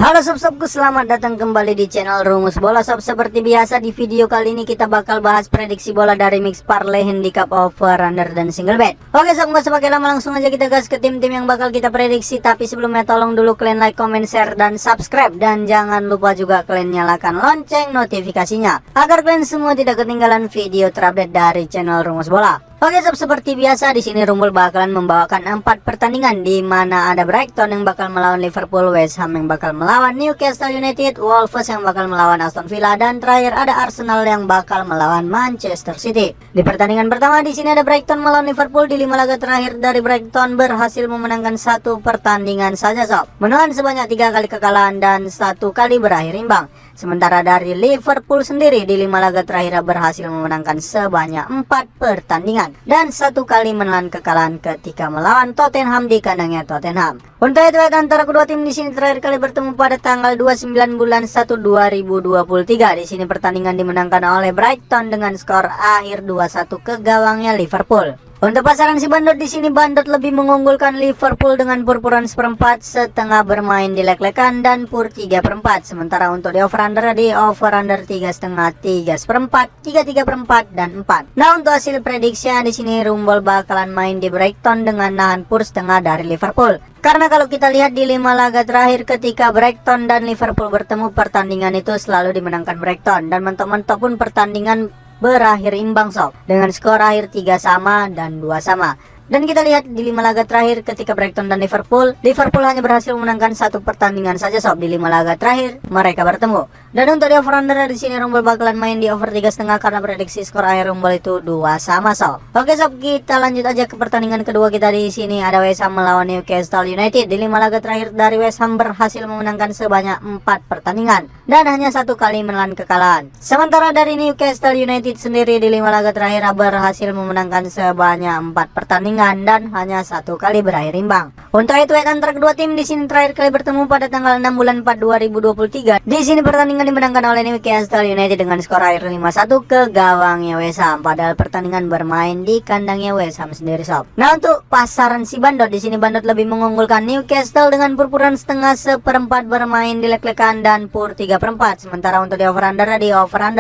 Halo sob-sobku, selamat datang kembali di channel Rumus Bola sob. Seperti biasa di video kali ini kita bakal bahas prediksi bola dari mix parlay, handicap, over, under, dan single bet. Oke sob, nggak usah pakai lama, langsung aja kita gas ke tim-tim yang bakal kita prediksi. Tapi sebelumnya tolong dulu kalian like, comment, share, dan subscribe. Dan jangan lupa juga kalian nyalakan lonceng notifikasinya agar kalian semua tidak ketinggalan video terupdate dari channel Rumus Bola. Oke sob, seperti biasa di sini Rumbul bakalan membawakan 4 pertandingan di mana ada Brighton yang bakal melawan Liverpool, West Ham yang bakal melawan Newcastle United, Wolves yang bakal melawan Aston Villa, dan terakhir ada Arsenal yang bakal melawan Manchester City. Di pertandingan pertama di sini ada Brighton melawan Liverpool. Di 5 laga terakhir dari Brighton berhasil memenangkan 1 pertandingan saja sob, menelan sebanyak 3 kali kekalahan dan 1 kali berakhir imbang. Sementara dari Liverpool sendiri di 5 laga terakhir berhasil memenangkan sebanyak 4 pertandingan dan 1 kali menelan kekalahan ketika melawan Tottenham di kandangnya Tottenham. Untuk itu antara kedua tim di sini terakhir kali bertemu pada tanggal 29 bulan 1 2023. Di sini pertandingan dimenangkan oleh Brighton dengan skor akhir 2-1 ke gawangnya Liverpool. Untuk pasaran si Bandot di sini Bandot lebih mengunggulkan Liverpool dengan purpuran seperempat, setengah bermain di lek-lekan, dan pur 3/4. Sementara untuk di over under 3,5, 3 3/4 dan 4. Nah untuk hasil prediksinya di sini Rumbol bakalan main di Brighton dengan nahan pur setengah dari Liverpool. Karena kalau kita lihat di 5 laga terakhir ketika Brighton dan Liverpool bertemu, pertandingan itu selalu dimenangkan Brighton dan mentok-mentok pun pertandingan berakhir imbang sob, dengan skor akhir 3 sama dan 2 sama. Dan kita lihat di 5 laga terakhir ketika Brighton dan Liverpool hanya berhasil memenangkan 1 pertandingan saja sob di 5 laga terakhir mereka bertemu. Dan untuk di over under di sini Rumbol bakalan main di over 3,5 karena prediksi skor akhir Rumbol itu 2 sama sob. Oke sob, kita lanjut aja ke pertandingan kedua kita. Di sini ada West Ham melawan Newcastle United. Di 5 laga terakhir dari West Ham berhasil memenangkan sebanyak 4 pertandingan dan hanya 1 kali menelan kekalahan. Sementara dari Newcastle United sendiri di 5 laga terakhir berhasil memenangkan sebanyak 4 pertandingan dan hanya 1 kali berakhir imbang. Untuk itu antara kedua tim di sini terakhir kali bertemu pada tanggal 6 bulan 4 2023. Di sini pertandingan dimenangkan oleh Newcastle United dengan skor akhir 5-1 ke gawangnya West Ham. Padahal pertandingan bermain di kandangnya West Ham sendiri sob. Nah untuk pasaran si Bandot di sini Bandot lebih mengunggulkan Newcastle dengan purpuran setengah seperempat bermain di lek-lekan dan pur 3/4. Sementara untuk di over under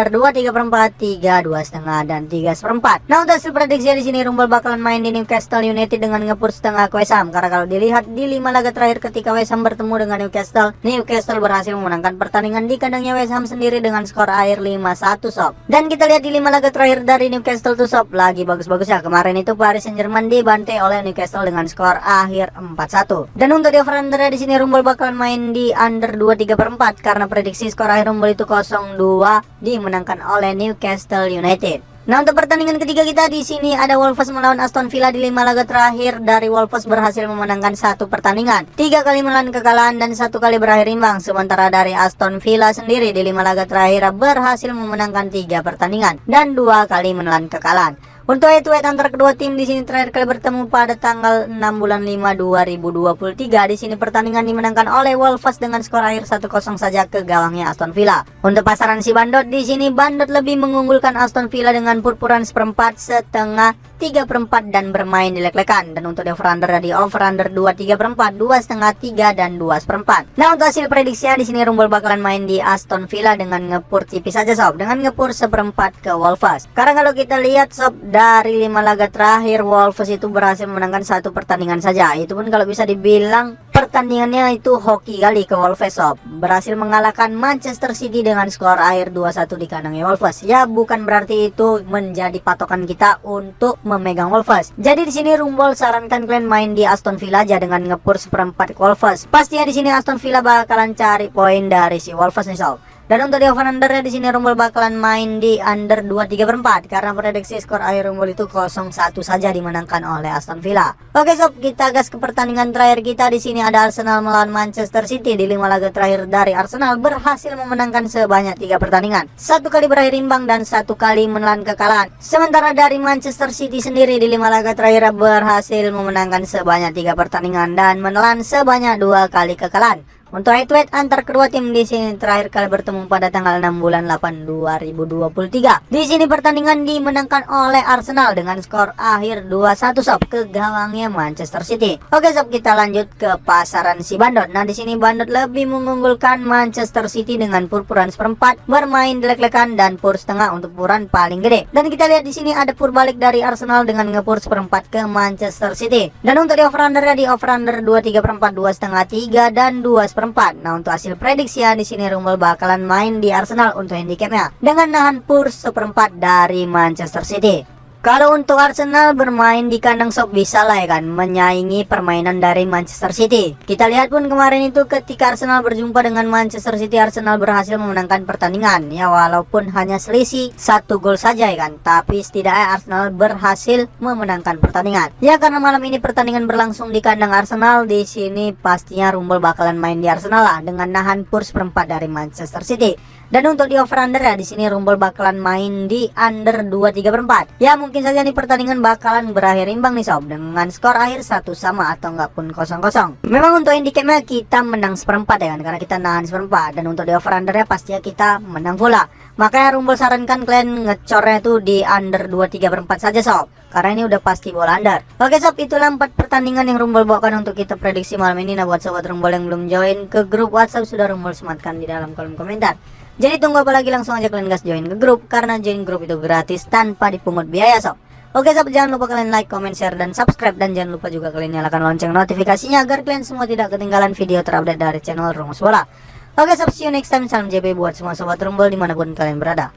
2 3/4, 3 2,5 dan 3 seperempat. Nah untuk hasil prediksi di sini Rumbol bakalan main di Newcastle United dengan ngepur setengah ke West Ham. Karena kalau dilihat di 5 laga terakhir ketika West Ham bertemu dengan Newcastle berhasil memenangkan pertandingan di kandangnya West Ham sendiri dengan skor akhir 5-1 sob. Dan kita lihat di 5 laga terakhir dari Newcastle tuh sob lagi bagus-bagusnya. Kemarin itu Paris Saint-Germain dibantai oleh Newcastle dengan skor akhir 4-1. Dan untuk di over under di sini Rumbol bakalan main di under 2 3/4 karena prediksi skor akhir Rumbol itu 0-2 dimenangkan oleh Newcastle United. Nah untuk pertandingan ketiga kita di sini ada Wolves melawan Aston Villa. Di 5 laga terakhir dari Wolves berhasil memenangkan 1 pertandingan, 3 kali menelan kekalahan dan 1 kali berakhir imbang. Sementara dari Aston Villa sendiri di 5 laga terakhir berhasil memenangkan 3 pertandingan dan 2 kali menelan kekalahan. Untuk itu antara kedua tim di sini terakhir kali bertemu pada tanggal 6 bulan 5 2023. Di sini pertandingan dimenangkan oleh Wolves dengan skor akhir 1-0 saja ke gawangnya Aston Villa. Untuk pasaran si Bandot di sini Bandot lebih mengunggulkan Aston Villa dengan purpuran seperempat, setengah, 3/4 dan bermain di lek-lekan. Dan untuk di over under 2 3/4, 2,5, 3 dan 2 seperempat. Nah untuk hasil prediksinya di sini Rumbol bakalan main di Aston Villa dengan ngepur tipis saja sob, dengan ngepur seperempat ke Wolves. Karena kalau kita lihat sob dari 5 laga terakhir Wolves itu berhasil memenangkan 1 pertandingan saja. Itu pun kalau bisa dibilang pertandingannya itu hoki kali ke Wolves sob. Berhasil mengalahkan Manchester City dengan skor akhir 2-1 di kandangnya Wolves. Ya bukan berarti itu menjadi patokan kita untuk memegang Wolves. Jadi di sini Rumbol sarankan kalian main di Aston Villa aja dengan ngepur seperempat ke Wolves. Pastinya di sini Aston Villa bakalan cari poin dari si Wolves nih sob. Dan untuk di over under di sini Rumbol bakalan main di under 2 3/4 karena prediksi skor akhir Rumbol itu 0-1 saja dimenangkan oleh Aston Villa. Oke sob, kita gas ke pertandingan terakhir kita. Di sini ada Arsenal melawan Manchester City. Di 5 laga terakhir dari Arsenal berhasil memenangkan sebanyak 3 pertandingan, 1 kali berakhir imbang dan 1 kali menelan kekalahan. Sementara dari Manchester City sendiri di 5 laga terakhir berhasil memenangkan sebanyak 3 pertandingan dan menelan sebanyak 2 kali kekalahan. Untuk head to head antar kedua tim di sini terakhir kali bertemu pada tanggal 6 bulan 8 2023. Di sini pertandingan dimenangkan oleh Arsenal dengan skor akhir 2-1 sob ke gawangnya Manchester City. Oke sob, kita lanjut ke pasaran si Bandot. Nah di sini Bandot lebih mengunggulkan Manchester City dengan purpuran seperempat, bermain delek-lekan dan pur setengah untuk puran paling gede. Dan kita lihat di sini ada pur balik dari Arsenal dengan ngepur seperempat ke Manchester City. Dan untuk di over under di over under 2 3 per 4, 2 setengah 3 dan 2 seperempat. Nah untuk hasil prediksi ya di sini Rumble bakalan main di Arsenal untuk handicapnya dengan nahan pur seperempat dari Manchester City. Kalau untuk Arsenal bermain di kandang sob bisa lah ya kan menyaingi permainan dari Manchester City. Kita lihat pun kemarin itu ketika Arsenal berjumpa dengan Manchester City, Arsenal berhasil memenangkan pertandingan ya, walaupun hanya selisih 1 gol saja ya kan, tapi setidaknya Arsenal berhasil memenangkan pertandingan. Ya karena malam ini pertandingan berlangsung di kandang Arsenal, di sini pastinya Rumble bakalan main di Arsenal lah dengan nahan pur seperempat dari Manchester City. Dan untuk di over under ya di sini Rumble bakalan main di under 2 3 per 4. Ya mungkin saja nih pertandingan bakalan berakhir imbang nih sob dengan skor akhir 1 sama atau enggak pun 0-0. Memang untuk handicapnya kita menang seperempat ya kan, karena kita nahan seperempat. Dan untuk di over undernya pastinya kita menang pula. Makanya Rumble sarankan kalian ngecornya tuh di under 2 3 per 4 saja sob, karena ini udah pasti bola under. Oke sob, itulah 4 pertandingan yang Rumble bawakan untuk kita prediksi malam ini. Nah buat sobat Rumble yang belum join ke grup WhatsApp, sudah Rumble sematkan di dalam kolom komentar. Jadi tunggu apa lagi, langsung aja kalian gas join ke grup, karena join grup itu gratis tanpa dipungut biaya sob. Oke sob, jangan lupa kalian like, comment, share, dan subscribe. Dan jangan lupa juga kalian nyalakan lonceng notifikasinya agar kalian semua tidak ketinggalan video terupdate dari channel Rumus Bola. Oke sob, see you next time. Salam JB buat semua sobat Rumble dimanapun kalian berada.